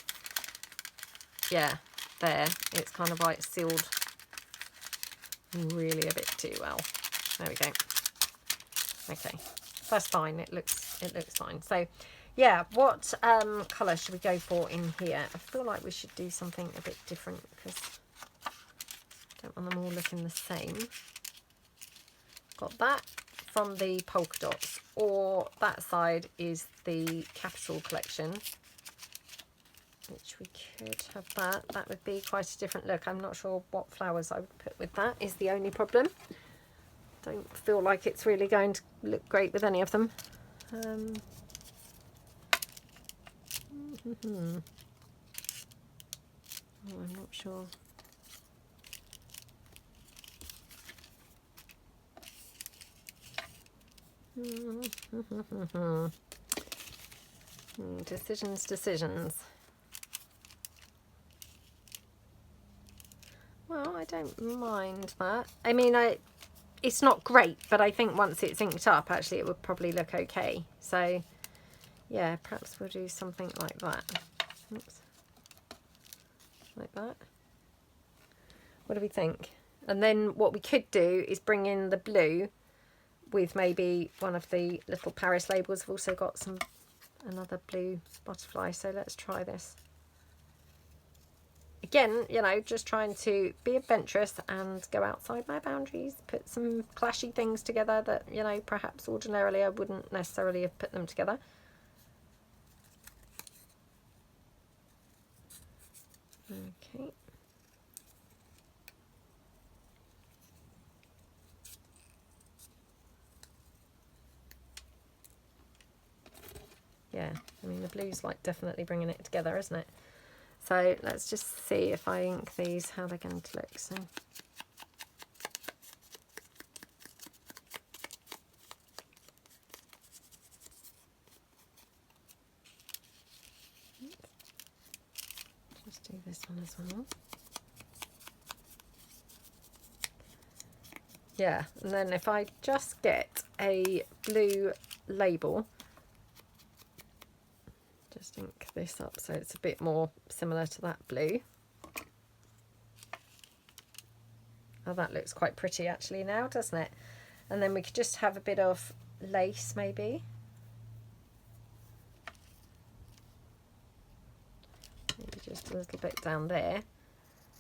yeah, there, it's kind of like sealed really a bit too well. There we go. Okay, that's fine. It looks fine. So, yeah, what colour should we go for in here? I feel like we should do something a bit different because I don't want them all looking the same. Got that from the polka dots, or that side is the Capital collection, which we could have that. That would be quite a different look. I'm not sure what flowers I would put with that is the only problem. Don't feel like it's really going to look great with any of them. Oh, I'm not sure. Decisions. don't mind that. I mean, it's not great, but I think once it's inked up, actually, it would probably look okay. So, yeah, perhaps we'll do something like that. Oops. Like that. What do we think? And then what we could do is bring in the blue with maybe one of the little Paris labels. We've also got another blue butterfly, so let's try this. Again, you know, just trying to be adventurous and go outside my boundaries, put some clashy things together that, you know, perhaps ordinarily I wouldn't necessarily have put them together. Okay. Yeah, I mean, the blue's like definitely bringing it together, isn't it? So let's just see if I ink these, how they're going to look. So just do this one as well. Yeah, and then if I just get a blue label, just ink this up so it's a bit more similar to that blue. Oh, that looks quite pretty actually now, doesn't it? And then we could just have a bit of lace maybe. Maybe just a little bit down there.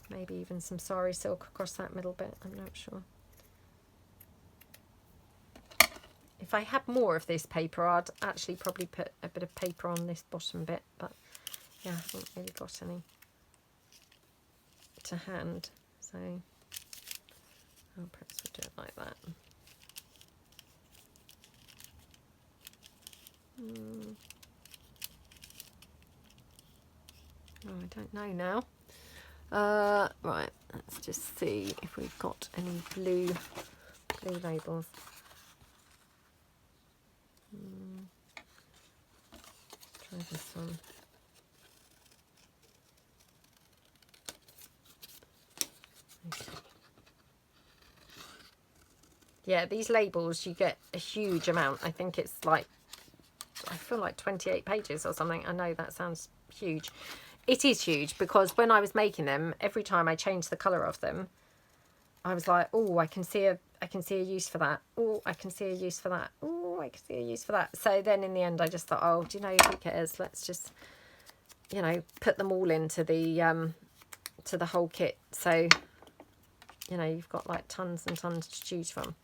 Maybe even some sari silk across that middle bit, I'm not sure. If I had more of this paper, I'd actually probably put a bit of paper on this bottom bit, but yeah, I haven't really got any to hand, so perhaps we'll do it like that. Oh, I don't know now. Right, let's just see if we've got any blue labels. Try this one. Okay. Yeah, these labels, you get a huge amount. I think it's like, I feel like 28 pages or something. I know that sounds huge. It is huge because when I was making them, every time I changed the colour of them, I was like, oh, I can see a use for that. Oh, I can see a use for that. Oh, I can see a use for that. So then in the end, I just thought, oh, do you know, who cares? Let's just, you know, put them all into the whole kit. So, you know, you've got like tons and tons to choose from.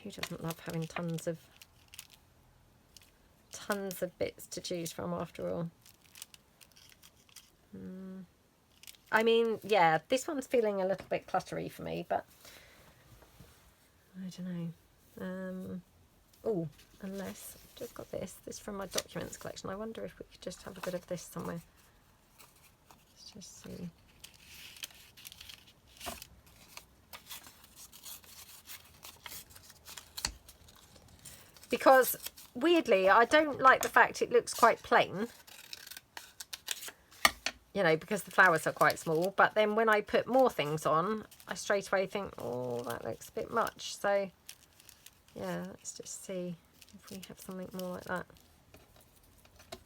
Who doesn't love having tons of bits to choose from after all? I mean, yeah, this one's feeling a little bit cluttery for me, but I don't know. Oh, unless I've just got this from my documents collection. I wonder if we could just have a bit of this somewhere. Let's just see. Because weirdly, I don't like the fact it looks quite plain. You know, because the flowers are quite small, but then when I put more things on, I straight away think, oh, that looks a bit much. So, yeah, let's just see if we have something more like that. I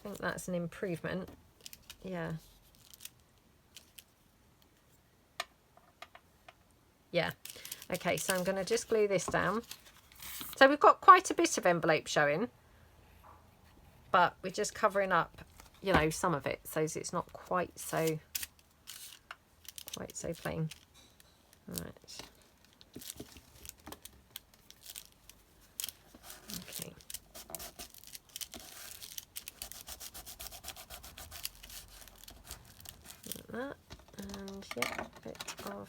think that's an improvement. Yeah. Yeah. Okay, so I'm going to just glue this down. So we've got quite a bit of envelope showing, but we're just covering up, you know, some of it, so it's not quite so plain. Right. Okay. Like that, and yeah, a bit of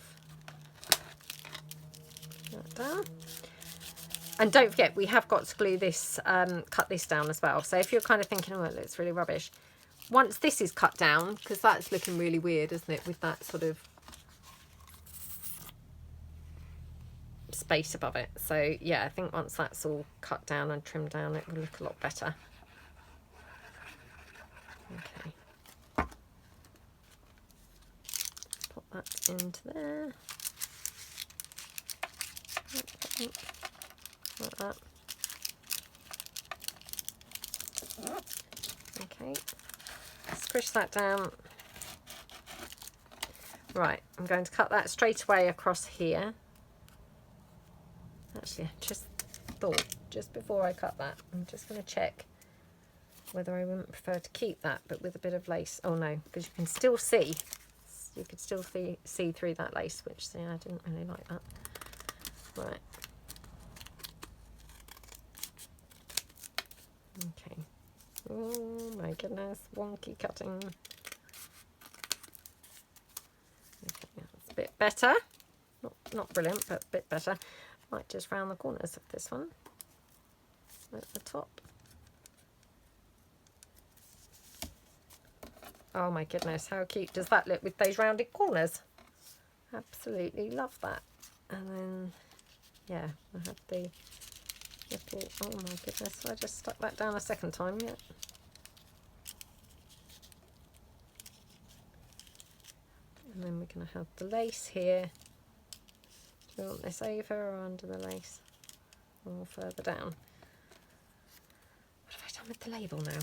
that down. And don't forget, we have got to glue this, cut this down as well. So if you're kind of thinking, oh, it looks really rubbish, once this is cut down, because that's looking really weird, isn't it, with that sort of space above it. So yeah, I think once that's all cut down and trimmed down, it will look a lot better. Okay. Pop that into there. Like that. Okay, squish that down. Right, I'm going to cut that straight away across here. Actually, I just thought, just before I cut that, I'm just going to check whether I wouldn't prefer to keep that, but with a bit of lace. Oh no, because you can still see. You could still see through that lace, which, see, I didn't really like that. Right. Okay. Oh my goodness, wonky cutting. Okay, that's a bit better. Not brilliant, but a bit better. Might just round the corners of this one at the top. Oh my goodness, how cute does that look with those rounded corners? Absolutely love that. And then, yeah, I have the little, oh my goodness, I just stuck that down a second time yet. And then we're going to have the lace here. Do we want this over or under the lace? Or further down? What have I done with the label now?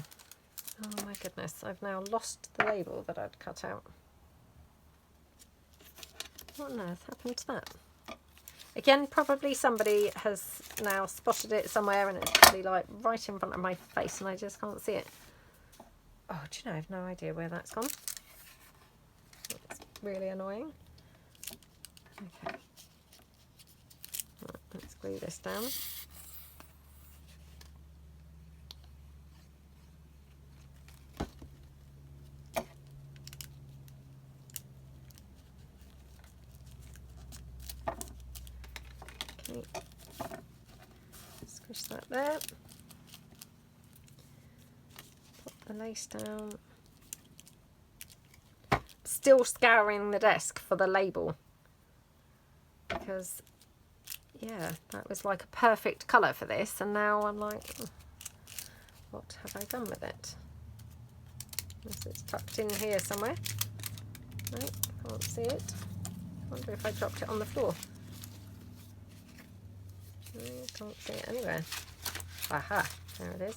Oh my goodness, I've now lost the label that I'd cut out. What on earth happened to that? Again, probably somebody has now spotted it somewhere and it's probably like right in front of my face and I just can't see it. Oh, do you know, I have no idea where that's gone. It's really annoying. Okay. Right, let's glue this down. Okay. Squish that there. Put the lace down. Still scouring the desk for the label because, yeah, that was like a perfect colour for this, and now I'm like, what have I done with it? Unless it's tucked in here somewhere. No, can't see it. Wonder if I dropped it on the floor. No, can't see it anywhere. Aha, there it is.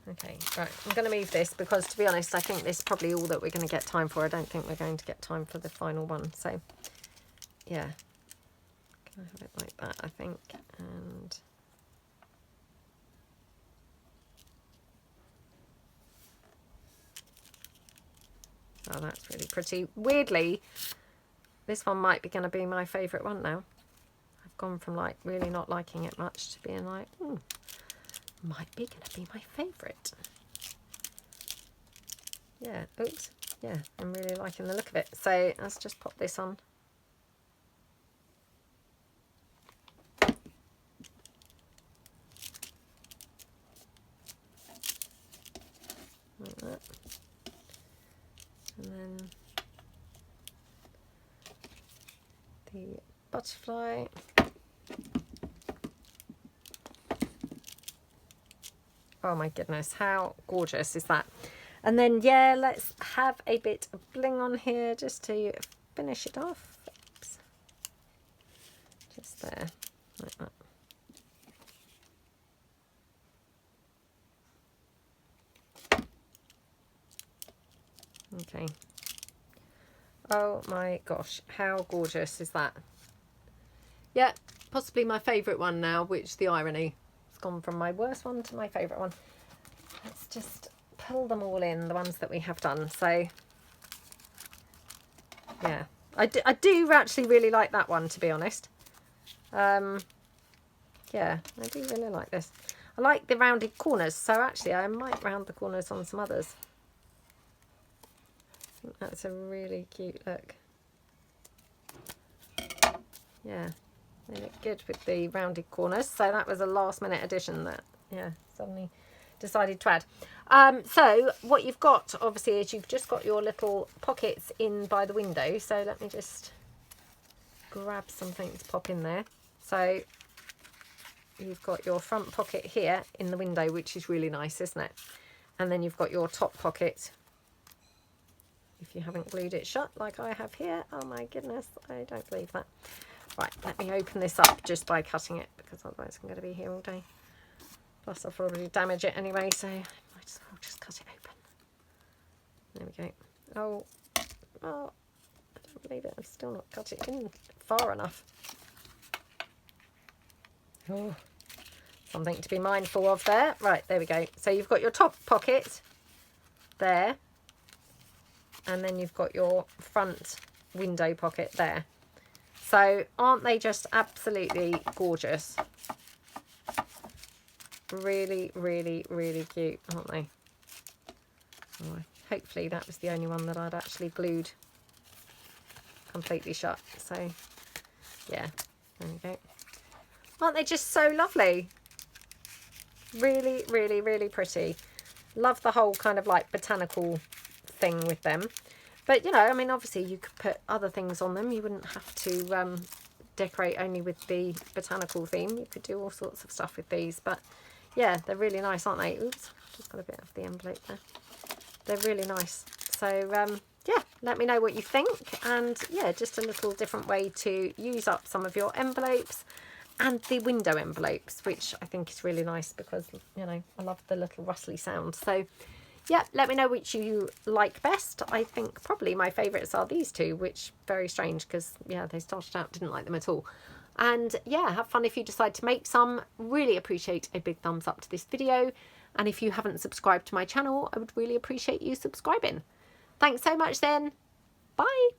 Okay, right, I'm going to move this because, to be honest, I think this is probably all that we're going to get time for. I don't think we're going to get time for the final one. So, yeah, can I have it like that, I think, and oh, that's really pretty. Weirdly, this one might be going to be my favourite one now. I've gone from like really not liking it much to being like, might be going to be my favourite. Yeah, oops, yeah, I'm really liking the look of it. So let's just pop this on. Like that. And then the butterfly. Oh my goodness, how gorgeous is that? And then, yeah, let's have a bit of bling on here just to finish it off. Oops. Just there, like that. Okay. Oh my gosh, how gorgeous is that? Yeah, possibly my favourite one now, which the irony. It's gone from my worst one to my favourite one. Let's just pull them all in, the ones that we have done. So, yeah, I do actually really like that one, to be honest. Yeah, I do really like this. I like the rounded corners, so actually I might round the corners on some others. I think that's a really cute look. Yeah, they look good with the rounded corners. So that was a last minute addition that, yeah, suddenly decided to add. So what you've got, obviously, is you've just got your little pockets in by the window. So let me just grab something to pop in there. So you've got your front pocket here in the window, which is really nice, isn't it? And then you've got your top pocket if you haven't glued it shut like I have here. Oh my goodness, I don't believe that. Right, let me open this up just by cutting it, because otherwise I'm going to be here all day. Plus I'll probably damage it anyway, so I might as well just cut it open. There we go. Oh, I don't believe it. I've still not cut it in far enough. Oh, something to be mindful of there. Right, there we go. So you've got your top pocket there, and then you've got your front window pocket there. So aren't they just absolutely gorgeous? Really, really, really cute, aren't they? Oh, hopefully that was the only one that I'd actually glued completely shut. So yeah, there you go. Aren't they just so lovely? Really, really, really pretty. Love the whole kind of like botanical thing with them. But, you know, I mean, obviously you could put other things on them. You wouldn't have to decorate only with the botanical theme. You could do all sorts of stuff with these. But, yeah, they're really nice, aren't they? Oops, just got a bit of the envelope there. They're really nice. So, yeah, let me know what you think. And, yeah, just a little different way to use up some of your envelopes. And the window envelopes, which I think is really nice because, you know, I love the little rustly sound. So, yeah, let me know which you like best. I think probably my favourites are these two, which very strange because, yeah, they started out, didn't like them at all. And, yeah, have fun if you decide to make some. Really appreciate a big thumbs up to this video. And if you haven't subscribed to my channel, I would really appreciate you subscribing. Thanks so much then. Bye.